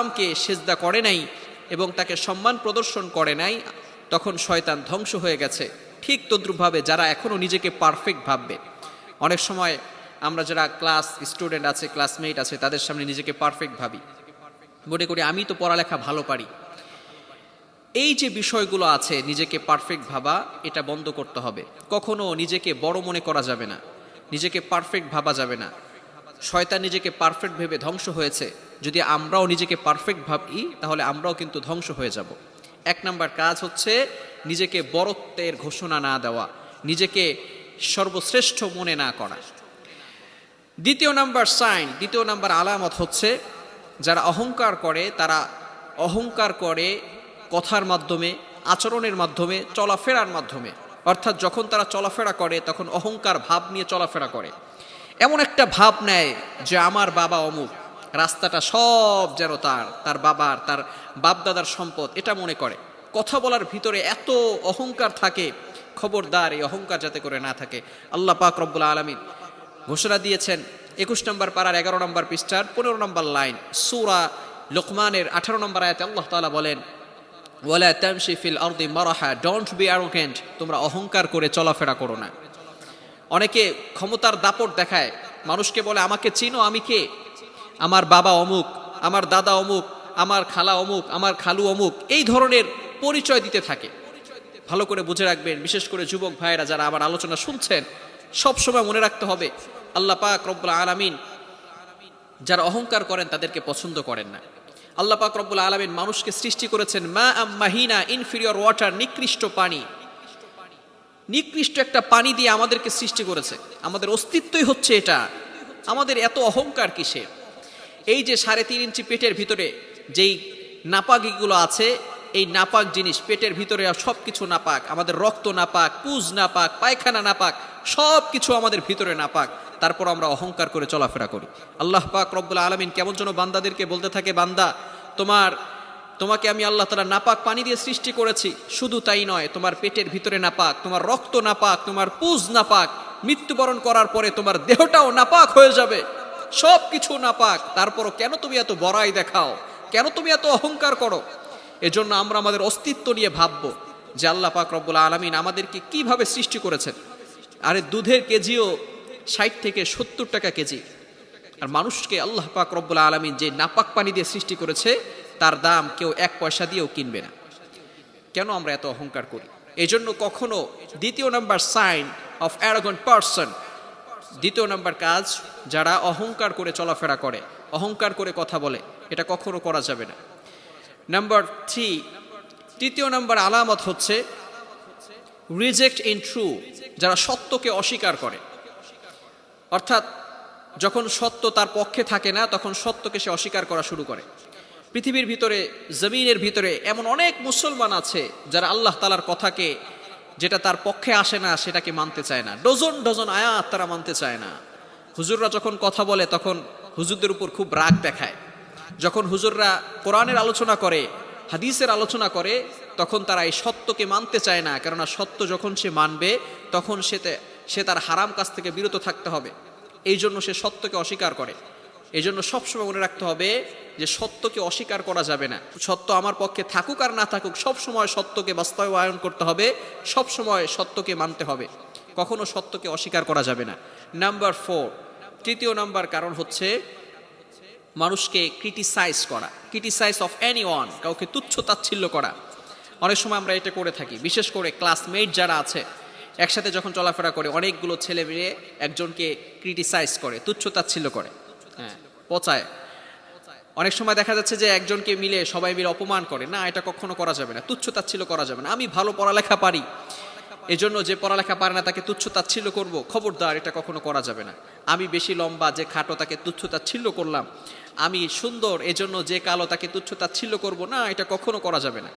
আদমকে সিজদা করে নাই এবং তাকে সম্মান প্রদর্শন করে নাই, তখন শয়তান ধ্বংস হয়ে গেছে। ঠিক তদ্রূপভাবে যারা এখনও নিজেকে পারফেক্ট ভাববে, অনেক সময় আমরা যারা ক্লাস স্টুডেন্ট আছে, ক্লাসমেট আছে, তাদের সামনে নিজেকে পারফেক্ট ভাবি, মনে করি আমি তো পড়ালেখা ভালো পারি। এই যে বিষয়গুলো আছে নিজেকে পারফেক্ট ভাবা, এটা বন্ধ করতে হবে। কখনো নিজেকে বড় মনে করা যাবে না, নিজেকে পারফেক্ট ভাবা যাবে না। শয়তান নিজেকে পারফেক্ট ভেবে ধ্বংস হয়েছে। যদি আমরাও নিজেকে পারফেক্ট ভাবি, তাহলে আমরাও কিন্তু ধ্বংস হয়ে যাব। এক নাম্বার কাজ হচ্ছে নিজেকে বড়ত্বের ঘোষণা না দেওয়া, নিজেকে সর্বশ্রেষ্ঠ মনে না করা। দ্বিতীয় নাম্বার আলামত হচ্ছে যারা অহংকার করে, তারা অহংকার করে কথার মাধ্যমে, আচরণের মাধ্যমে, চলাফেরার মাধ্যমে। অর্থাৎ যখন তারা চলাফেরা করে তখন অহংকার ভাব নিয়ে চলাফেরা করে। এমন একটা ভাব নেয় যে আমার বাবা অমুক, রাস্তাটা সব যেন তার বাবার, তার বাপদাদার সম্পদ, এটা মনে করে। কথা বলার ভিতরে এত অহংকার থাকে, খবরদার এই অহংকার যাতে করে না থাকে। আল্লাহ পাক রব্বুল আলামিন ঘোষণা দিয়েছেন 21 নম্বর পারার 11 নম্বর পৃষ্ঠার 15 নম্বর লাইন, সূরা লোকমানের 18 নম্বর আয়াতে আল্লাহ তাআলা বলেন, ওয়ালা তামশি ফিল আরদি মারাহা, ডোন্ট বি অ্যারোগেন্ট, তোমরা অহংকার করে চলাফেরা করো না। অনেকে ক্ষমতার দাপট দেখায়, মানুষকে বলে আমাকে চিনো, আমি কে, আমার বাবা অমুক, আমার দাদা অমুক, আমার খালা অমুক, আমার খালু অমুক, এই ধরনের পরিচয় দিতে থাকে। ভালো করে বুঝে রাখবেন, বিশেষ করে যুবক ভাইয়েরা যারা আমার আলোচনা শুনছেন, সব সময় মনে রাখতে হবে আল্লাহ পাক রব্বুল আলামিন যারা অহংকার করেন তাদেরকে পছন্দ করেন না। আল্লাহ পাক রব্বুল আলামিন মানুষকে সৃষ্টি করেছেন মা মাহিনা, ইনফিরিয়র ওয়াটার, নিকৃষ্ট পানি, নিকৃষ্ট একটা পানি দিয়ে আমাদেরকে সৃষ্টি করেছে। আমাদের অস্তিত্বই হচ্ছে এটা। আমাদের এত অহংকার কিসে? এই যে 3.5 ইঞ্চি পেটের ভিতরে যেই নাপাকগুলো আছে, এই নাপাক জিনিস পেটের ভিতরে সব কিছু নাপাক। আমাদের রক্ত নাপাক, পুজ নাপাক, পায়খানা নাপাক, সব কিছু আমাদের ভিতরে নাপাক। তারপর আমরা অহংকার করে চলাফেরা করি। আল্লাহ পাক রব্বুল আলামিন কেমন যেন বান্দাদেরকে বলতে থাকে, বান্দা তোমাকে আমি আল্লাহ তাআলা নাপাক পানি দিয়ে সৃষ্টি করেছি। শুধু তাই নয়, তোমার পেটের ভিতরে নাপাক, তোমার রক্ত নাপাক, তোমার পুজ নাপাক, মৃত্যুবরণ করার পরে তোমার দেহটাও নাপাক হয়ে যাবে, সব কিছু নাপাক। তারপরও কেন তুমি এত বড়াই দেখাও, কেন তুমি এত অহংকার করো? এজন্য আমরা আমাদের অস্তিত্ব নিয়ে ভাববো যে আল্লাহ পাক রব্বুল আলামিন আমাদেরকে কিভাবে সৃষ্টি করেছেন। আরে দুধের কেজিও 60 থেকে 70 টাকা কেজি, আর মানুষকে আল্লাহ পাক রব্বুল আলামিন যে নাপাক পানি দিয়ে সৃষ্টি করেছে তার দাম কেউ 1 পয়সা দিয়েও কিনবে না। কেন আমরা এত অহংকার করি? এজন্য কখনো দ্বিতীয় number sign of arrogant person, দ্বিতীয় নাম্বার কাজ, যারা অহংকার করে চলাফেরা করে, অহংকার করে কথা বলে, এটা কখনো করা যাবে না। নাম্বার 3, তৃতীয় নাম্বার আলামত হচ্ছে রিজেক্ট ইন ট্রু, যারা সত্যকে অস্বীকার করে। অর্থাৎ যখন সত্য তার পক্ষে থাকে না, তখন সত্যকে সে অস্বীকার করা শুরু করে। পৃথিবীর ভিতরে, জমিনের ভিতরে এমন অনেক মুসলমান আছে যারা আল্লাহ তাআলার কথাকে, যেটা তার পক্ষে আসে না, সেটাকে মানতে চায় না। ডজন ডজন আয়াত তারা মানতে চায় না। হুজুররা যখন কথা বলে তখন হুজুরদের উপর খুব রাগ দেখায়। যখন হুজুররা কোরআনের আলোচনা করে, হাদিসের আলোচনা করে, তখন তারা এই সত্যকে মানতে চায় না। কেননা সত্য যখন সে মানবে তখন সে তার হারাম কাজ থেকে বিরত থাকতে হবে। এই জন্য সে সত্যকে অস্বীকার করে। এই জন্য সবসময় মনে রাখতে হবে যে সত্যকে অস্বীকার করা যাবে না। সত্য আমার পক্ষে থাকুক আর না থাকুক, সবসময় সত্যকে বাস্তবায়ন করতে হবে, সবসময় সত্যকে মানতে হবে, কখনো সত্যকে অস্বীকার করা যাবে না। নাম্বার 4, তৃতীয় নাম্বার কারণ হচ্ছে মানুষকে ক্রিটিসাইজ করা, ক্রিটিসাইজ অফ এনিওয়ান, কাউকে তুচ্ছ তাচ্ছিল্য করা। অনেক সময় আমরা এটা করে থাকি, বিশেষ করে ক্লাসমেট যারা আছে, একসাথে যখন চলাফেরা করে অনেকগুলো ছেলে মিলে একজনকে ক্রিটিসাইজ করে, তুচ্ছ তাচ্ছিল্য করে, হ্যাঁ, পচায়। অনেক সময় দেখা যাচ্ছে যে একজনকে মিলে সবাই মিলে অপমান করে। না, এটা কখনো করা যাবে না, তুচ্ছ তাচ্ছিল্য করা যাবে না। আমি ভালো পড়ালেখা পারি, এজন্য যে পড়ালেখা পারে না তাকে তুচ্ছ তাচ্ছিল্য করবো, খবরদার, এটা কখনো করা যাবে না। আমি বেশি লম্বা, যে খাটো তাকে তুচ্ছ তাচ্ছিল্য করলাম। আমি সুন্দর, এজন্য যে কালো তাকে তুচ্ছ তাচ্ছিল্য করবো না, এটা কখনো করা যাবে না।